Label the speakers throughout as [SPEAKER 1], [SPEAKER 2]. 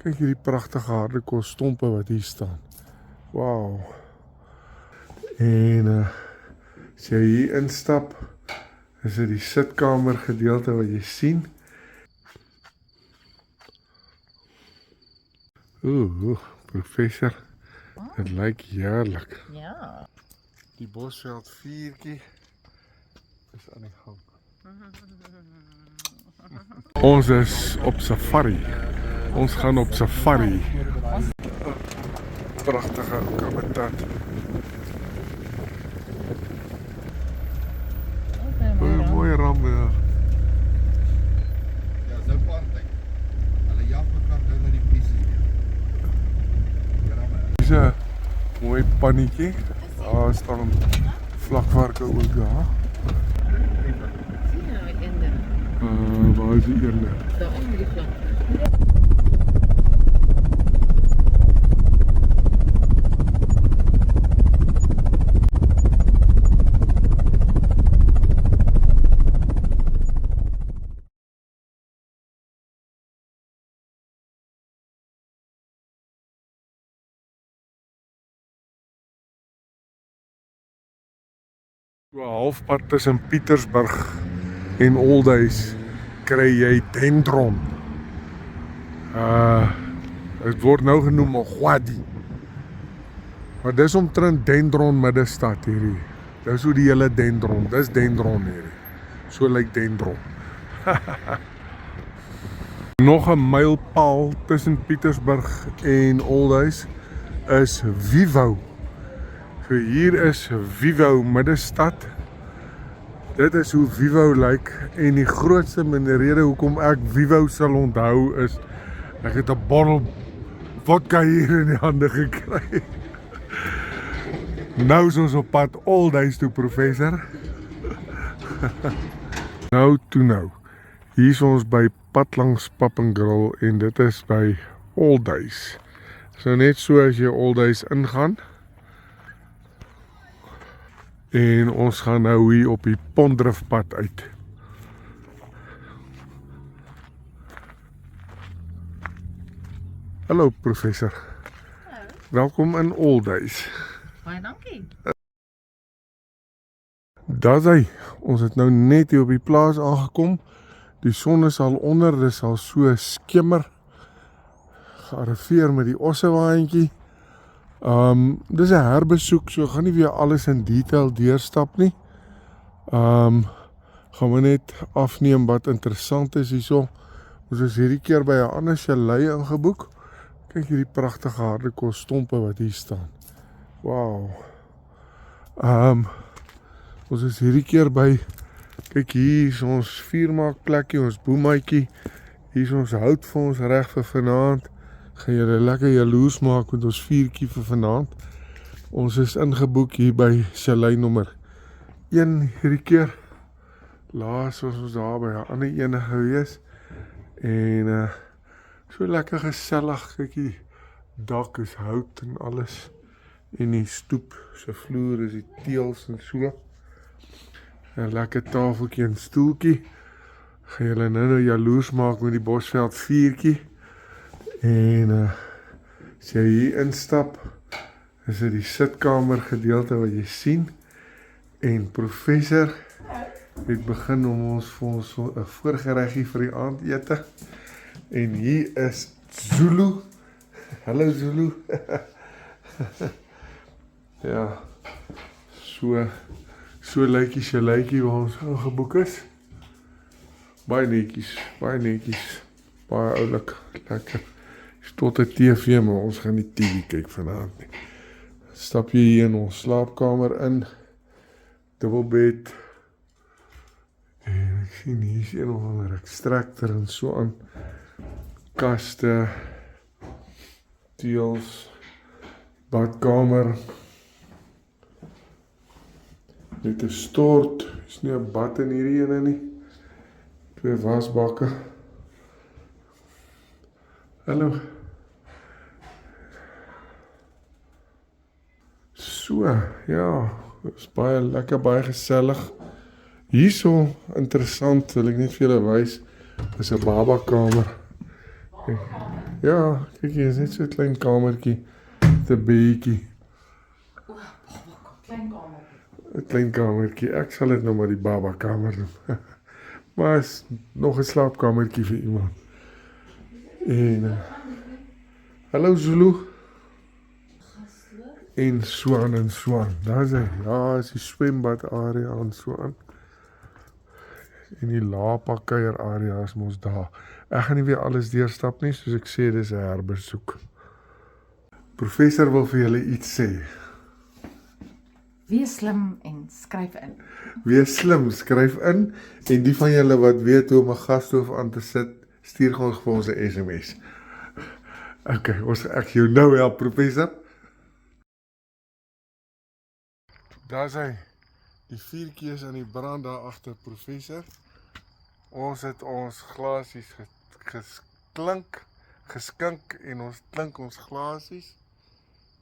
[SPEAKER 1] Kyk hierdie pragtige harde kos-stompe wat hier staan. Wow. En as jy hier instap, is dit die sitkamer gedeelte wat jy sien. Professor, dit lyk heerlik.
[SPEAKER 2] Ja.
[SPEAKER 1] Die Bosveld viertjie is aan die gang. Ons is op safari. Ons gaan op safari. Pragtige kamerstad. Mooi ram, ja.
[SPEAKER 3] Ja, so party. Hulle jag mekaar nou na die polisie.
[SPEAKER 1] Dis 'n mooi pannetjie. Daar staan vlakvarke ook daar.
[SPEAKER 2] Sien nou die einde.
[SPEAKER 1] Waar is die ene?
[SPEAKER 2] Daar onder die vlak.
[SPEAKER 1] So halfpad tussen Pietersburg en Oldhuis kry jy dendron. Het word nou genoem Gwadi. Maar dis omtrent dendron middestad hierdie. Dis hoe die hele dendron, dis dendron hierdie. So lyk dendron. Nog 'n mylpaal tussen Pietersburg en Oldhuis is Vivo. So hier is Vivo middestad. Dit is hoe Vivo lyk en die grootste rede hoekom ek Vivo sal onthou is ek het 'n bottel vodka hier in die hande gekry. Nou is ons op pad Oldhuis toe, professor. Nou. Hier is ons by Pad Langs Pub and Grill en dit is by Oldhuis. So net so as jy Oldhuis ingaan. En ons gaan nou hier op die Pondriftpad uit. Hallo professor.
[SPEAKER 2] Hallo.
[SPEAKER 1] Welkom in Oldhuis.
[SPEAKER 2] Baie dankie.
[SPEAKER 1] Daar's hy. Ons het nou net hier op die plaas aangekom. Die son is al onder, dis al so skimmer. Gearriveer met die ossewaantjie. Dis 'n herbesoek, so gaan nie weer alles in detail deurstap nie. Gaan we net afneem wat interessant is hierso. Ons is hierdie keer by 'n ander chalet ingeboek. Kyk hierdie pragtige harde kos-stompe wat hier staan. Wow. Ons is hierdie keer by, kyk hier is ons vuurmaakplekkie, ons boemaatjie. Hier is ons hout vir ons reg vir vanaand. Gaan julle lekker jaloers maak met ons vuurtjie vir vanaand. Ons is ingeboek hier by chalet nommer 1 hierdie keer. Laas was ons daar by 'n ander ene gewees. En so lekker gesellig, kyk die dak is hout en alles. En die stoep se vloer is die teëls en so. 'n lekker tafeltjie en stoeltjie. Gaan julle nou jaloers maak met die Bosveld vuurtjie. En as jy hier instap, is dit die sitkamer gedeelte wat jy sien. En professor het begin om ons vir ons 'n voorgereggie vir die aandete. En hier is Zulu. Hallo Zulu. Ja. So lyk die chaletjie waar ons ingeboek is. Baie netjies, baie oulik, lekker. Tot 'n TV, maar ons gaan nie TV kyk vanaand nie. Stap jy hier in ons slaapkamer in, dubbelbed. En ek sien hier is een of ander extractor en so aan. Kaste, teëls, badkamer. Net 'n stort, is nie 'n bad in hierdie ene nie. 2 wasbakke. Hallo. So, ja, is baie lekker, baie gesellig. Hierso, interessant, wil ek net vir julle wys, is 'n babakamer. Kijk. Ja, kyk hier, is net so 'n klein kamertjie. 'n bedjie.
[SPEAKER 2] Klein kamer.
[SPEAKER 1] 'n Klein kamertjie. Ek sal dit nou maar die baba kamer noem. Maar is nog 'n slaapkamertjie vir iemand. En hallo Zulu. En Swan. Daar is hy. Ja, is die swembad area en so aan. En die Lapa kuier area is mos daar. Ek gaan nie weer alles deurstap nie, soos ek sê, dis 'n herbesoek. Professor wil vir julle iets sê.
[SPEAKER 2] Wees slim en skryf in.
[SPEAKER 1] Wees slim, skryf in en die van julle wat weet hoe om 'n gasstoof aan te sit, stuur gewoon vir ons 'n SMS. Okay, ek jou nou help, professor. Daar is hy. Die vuurtjie is aan die brand daar agter, professor. Ons het ons glasies geskink en ons klink ons glasies.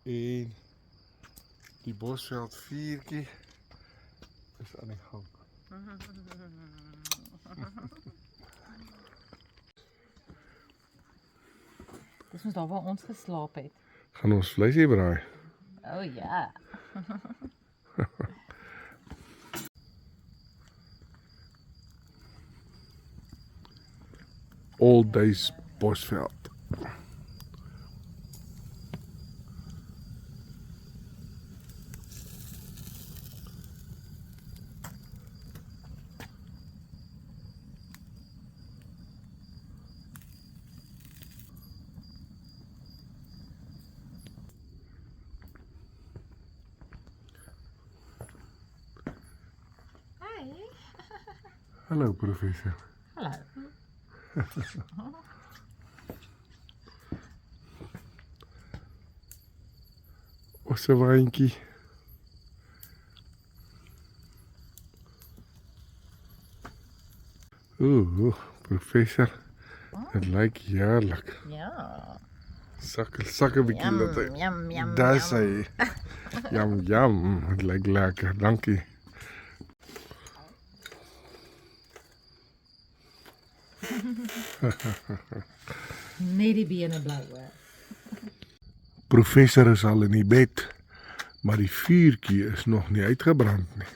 [SPEAKER 1] En die Bosveld vuurtjie is aan die gang.
[SPEAKER 2] Dis mos daar waar ons geslaap het.
[SPEAKER 1] Gaan ons vleisie braai.
[SPEAKER 2] Oh ja.
[SPEAKER 1] All days Bosveld.
[SPEAKER 2] Hi.
[SPEAKER 1] Hallo professor.
[SPEAKER 2] Hallo.
[SPEAKER 1] Ons 'n wyntjie. Professor. Dit lyk heerlik.
[SPEAKER 2] Ja.
[SPEAKER 1] Sak 'n bietjie laat hy.
[SPEAKER 2] Yum.
[SPEAKER 1] Daar is hy. Jam. Dit lyk lekker. Dankie.
[SPEAKER 2] Net die bene blou hoor.
[SPEAKER 1] Professor is al in die bed, maar die vuurtjie is nog nie uitgebrand nie.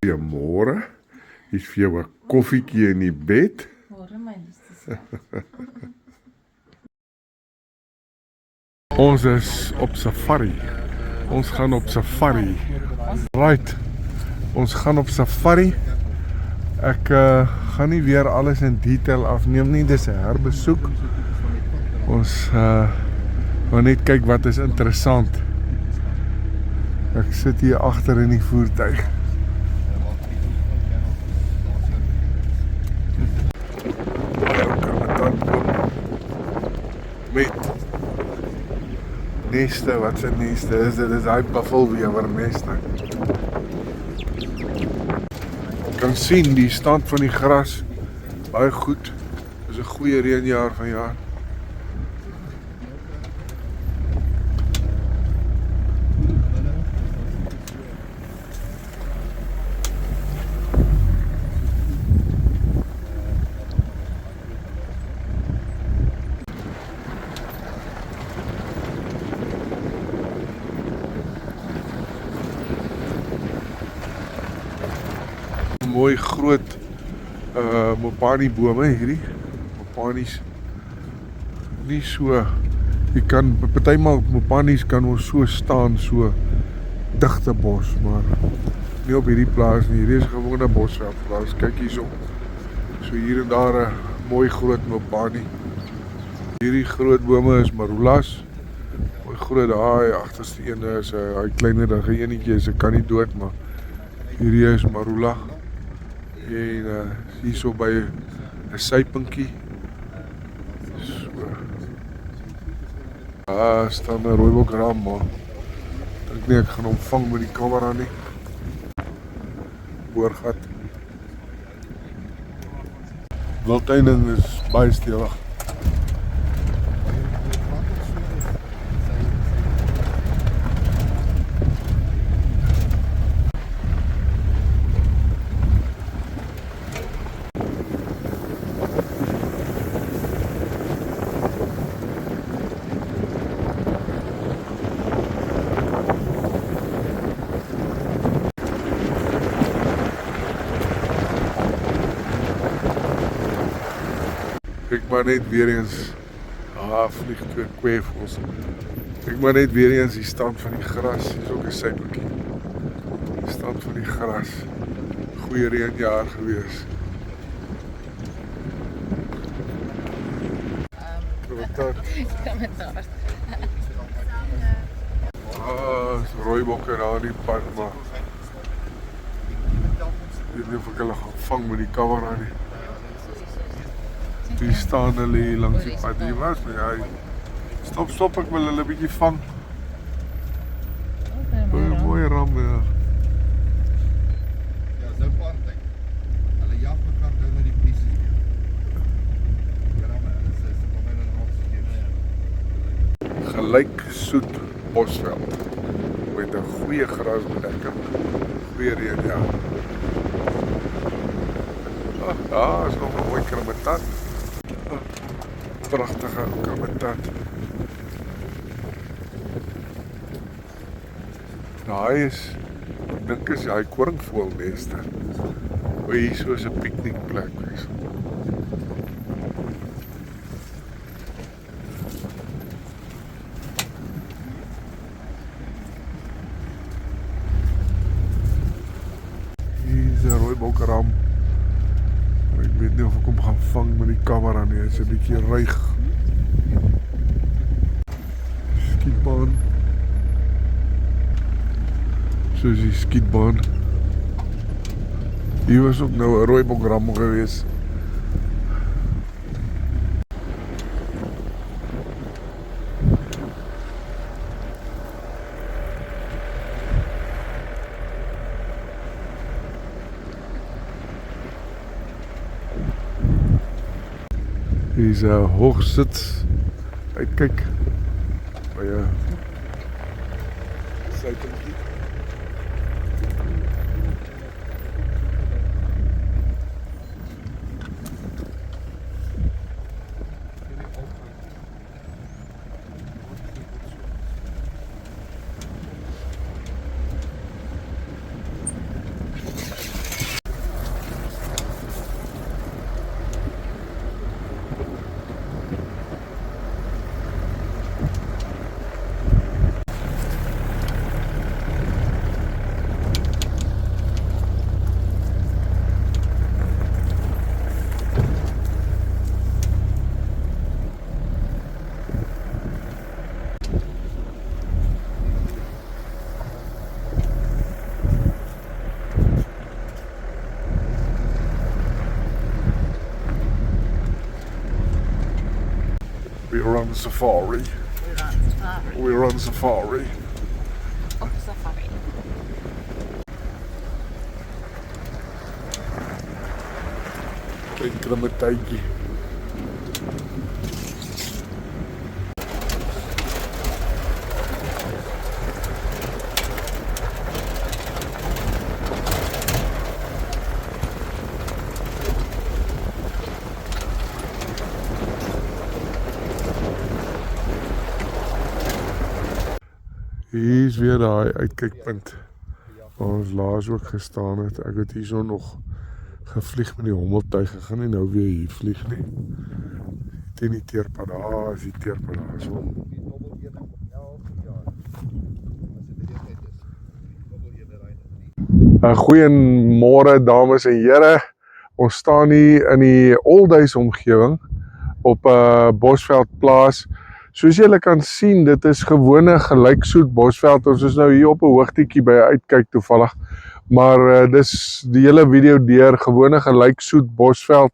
[SPEAKER 1] Goeiemôre. Hier's vir jou 'n koffietjie in die bed.
[SPEAKER 2] Môre my liefste.
[SPEAKER 1] Ons is op safari. Ons gaan op safari. Right. Ons gaan op safari. Ek gaan nie weer alles in detail afneem nie. Dis 'n herbesoek. Ons gaan net kyk wat is interessant. Ek sit hier agter in die voertuig. Met neste, wat se neste is, dit is hy buffelwewer neste. Jy kan sien die stand van die gras baie goed. Dis 'n goeie reënjaar vanjaar. Mooi groot mopani bome hierdie. Mopanies nie so, jy kan partymal mopanies kan ons so staan, so digte bos, maar nie op hierdie plaas nie. Hierdie is gewone bosveld plaas. Kyk hierso. So hier en daar 'n mooi groot mopani. Hierdie groot bome is marulas. Mooi groot, daai agterste ene is 'n daai kleinerige enetjie, se kan nie dood, maar hierdie is marula. En hier so by 'n sypinkie. So. Staan 'n rooibokram, maar ek nie ek gaan hom vang met die kamera nie. Boorgat. Wildtuining is baie stewig. Kyk maar net weer eens, vlieg twee kweefels. Kyk maar net weer eens die stand van die gras, hier is ook 'n sypeltjie. Die stand van die gras, goeie reënjaar gewees.
[SPEAKER 2] Kommentaar.
[SPEAKER 1] Is rooibokke daar in die pad, maar ek weet nie of ek hulle gaan vang met die kamera nie. Die staan hulle hier langs die pad. Hier was my, ja. Stop, ek wil hulle 'n bietjie vang. Mooi ram, ja.
[SPEAKER 3] Ja, so party. Hulle jag mekaar nou met die polisie weer. Ja, maar dit is op my nou afskeid.
[SPEAKER 1] Gelyk soet bosveld met 'n goeie grasbedekking, goeie reën, ja. Daar is nog 'n mooi krummetat. Pragtige krummetat. Daai is, ek dink is hy koringvoëlneste. Hier so is 'n piknikplek wees. Hier is 'n rooibokram. Ek weet nie of ek hom gaan vang met die kamera nie, hy is 'n bietjie ruig. Skietbaan. So is die skietbaan. Hier was ook nou 'n rooibokram gewees. Hier is 'n hoogsit uitkyk by 'n sypeltjie. We're on safari.
[SPEAKER 2] We're on safari.
[SPEAKER 1] We're on safari.
[SPEAKER 2] Op safari.
[SPEAKER 1] Kyk na my tydjie. Hier is weer daai uitkykpunt waar ons laas ook gestaan het. Ek het hierso nog gevlieg met die hommeltuig. Ek gaan nie nou weer hier vlieg nie. Teen die teerpad, daar is die teerpad daar so.
[SPEAKER 3] Die dobbel 1 op 11 jaar. As dit weer net is. Die dobbel 1 ry.
[SPEAKER 1] Goeiemôre dames en here. Ons staan hier in die Olduis omgewing op Bosveld plaas. Soos julle kan sien, dit is gewone gelyksoet Bosveld. Ons is nou hier op 'n hoogtetjie by 'n uitkyk toevallig. Maar dis die hele video deur gewone gelyksoet Bosveld.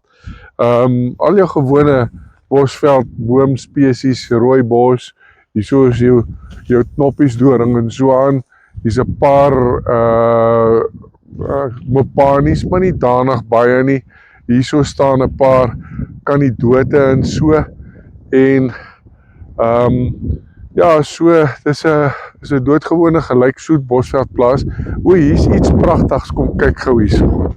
[SPEAKER 1] Al jou gewone Bosveld boomspesies, rooibos. Hierso is jou knoppies doring en so aan. Hier's 'n paar mopanies, maar nie danig baie nie. Hierso staan 'n paar kanidote en so. En ja, so, dis 'n doodgewone gelyksoet Bosveld plaas. O, hier's iets pragtigs, kom kyk gou hierso.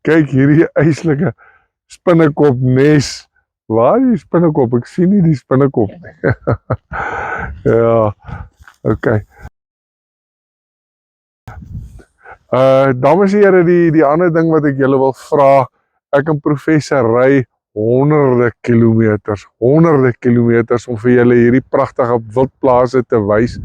[SPEAKER 1] Kyk hierdie eislike spinnekop nes. Waar is die spinnekop? Ek sien nie die spinnekop nie. Ja, okay. Dames en here, die ander ding wat ek julle wil vra, ek en professor ry honderde kilometers om vir julle hierdie pragtige wildplase te wys.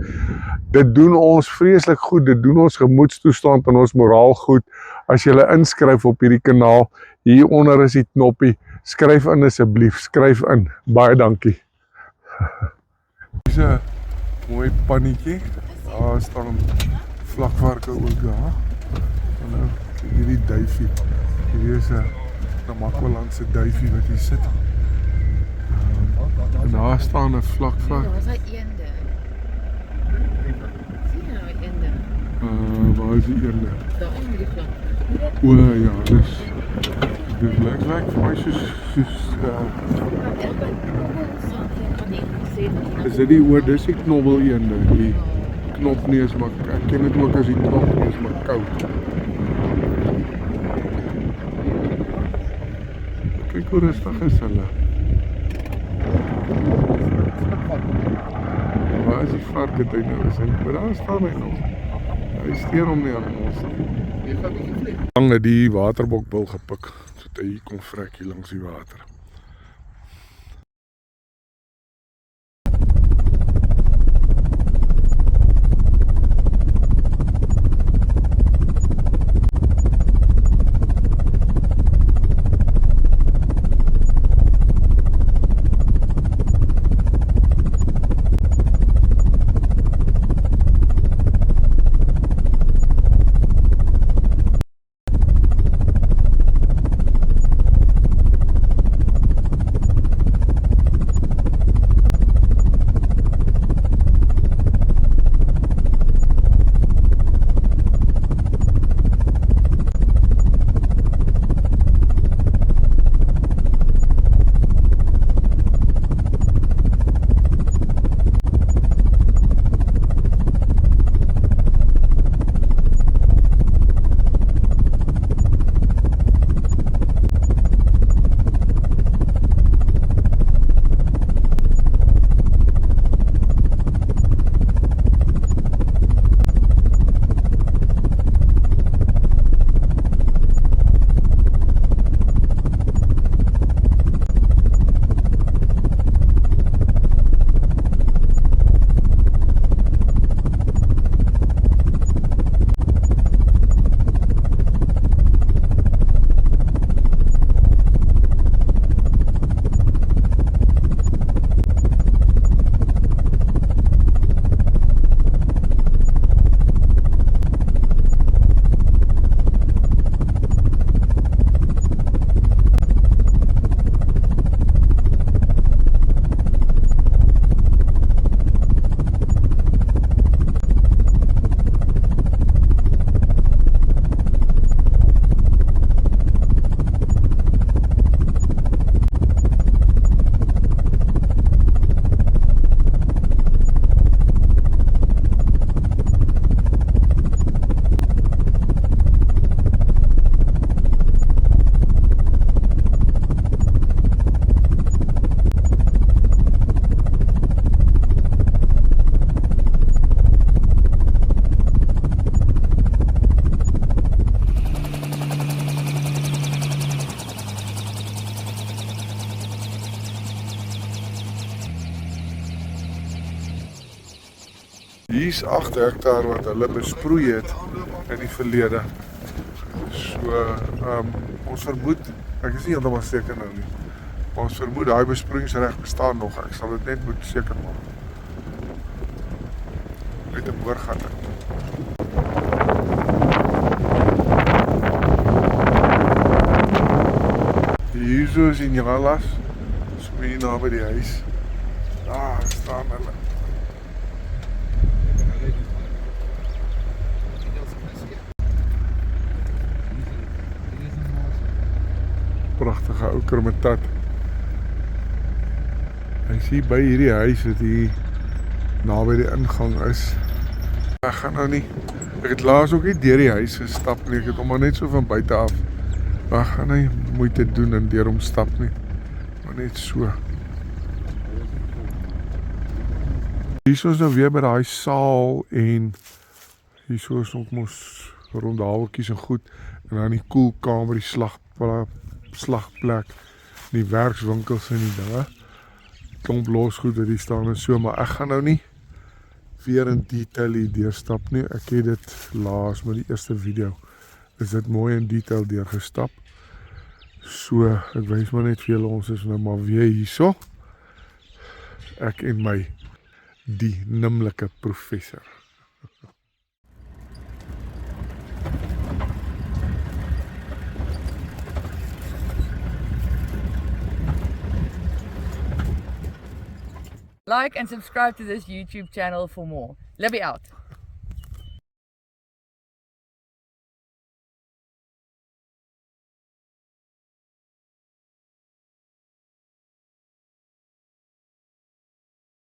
[SPEAKER 1] Dit doen ons vreeslik goed, dit doen ons gemoedstoestand en ons moraal goed. As julle inskryf op hierdie kanaal, hieronder is die knoppie, skryf in asseblief, skryf in. Baie dankie. Dis 'n mooi pannetjie. Daar staan vlakvarke ook daar. Hallo, kyk hierdie duifie. Hier is 'n Namakwalandse duifie wat hier sit. En daar staan 'n vlakvark.
[SPEAKER 2] Daar is hy eende. Sien jy nou die eende?
[SPEAKER 1] Waar is die eende?
[SPEAKER 2] Daar in die vlak.
[SPEAKER 1] O ja, dis lyk vir my soos is dit die oor, dis die knobbel eende, die knopneus, maar ek ken dit ook as die knopneus, maar koud. Kyk hoe rustig is hulle. Waar is die vark het hy nou is? Maar daar staan hy nog. Hy steur hom nie aan ons. Lang het die waterbokbil gepik, so hy hier kom vrek hier langs die water. Hier's 8 hektaar wat hulle besproei het in die verlede. So, ons vermoed, ek is nie heeltemal seker nou nie, maar ons vermoed daai besproeiingsreg bestaan nog. Ek sal dit net moet seker maak. Met 'n boorgat. Hier is in Jalas, so hier naby die huis. Daar staan hulle. Pragtige ou krometat. Hy sien by hierdie huis wat hier naby die ingang is. Ek gaan nou nie. Ek het laas ook nie deur die huis gestap nie. Ek het hom maar net so van buite af. Ek gaan nie moeite doen en deur hom stap nie. Maar net so. Hier is ons nou weer by daai saal en hier is ons mos rond haveltjies en goed. En dan die koelkamer, die slagplek, die werkswinkels en die dinge. Klomp losgoed wat hier staan en so, maar ek gaan nou nie weer in detail hier deurstap nie. Ek het dit laas met die eerste video. Is dit mooi in detail deurgestap. So, ek wens maar net vir julle, ons is nou maar weer hierso. Ek en my die nimmerlike professor.
[SPEAKER 4] Like and subscribe to this YouTube channel for more. Libby out.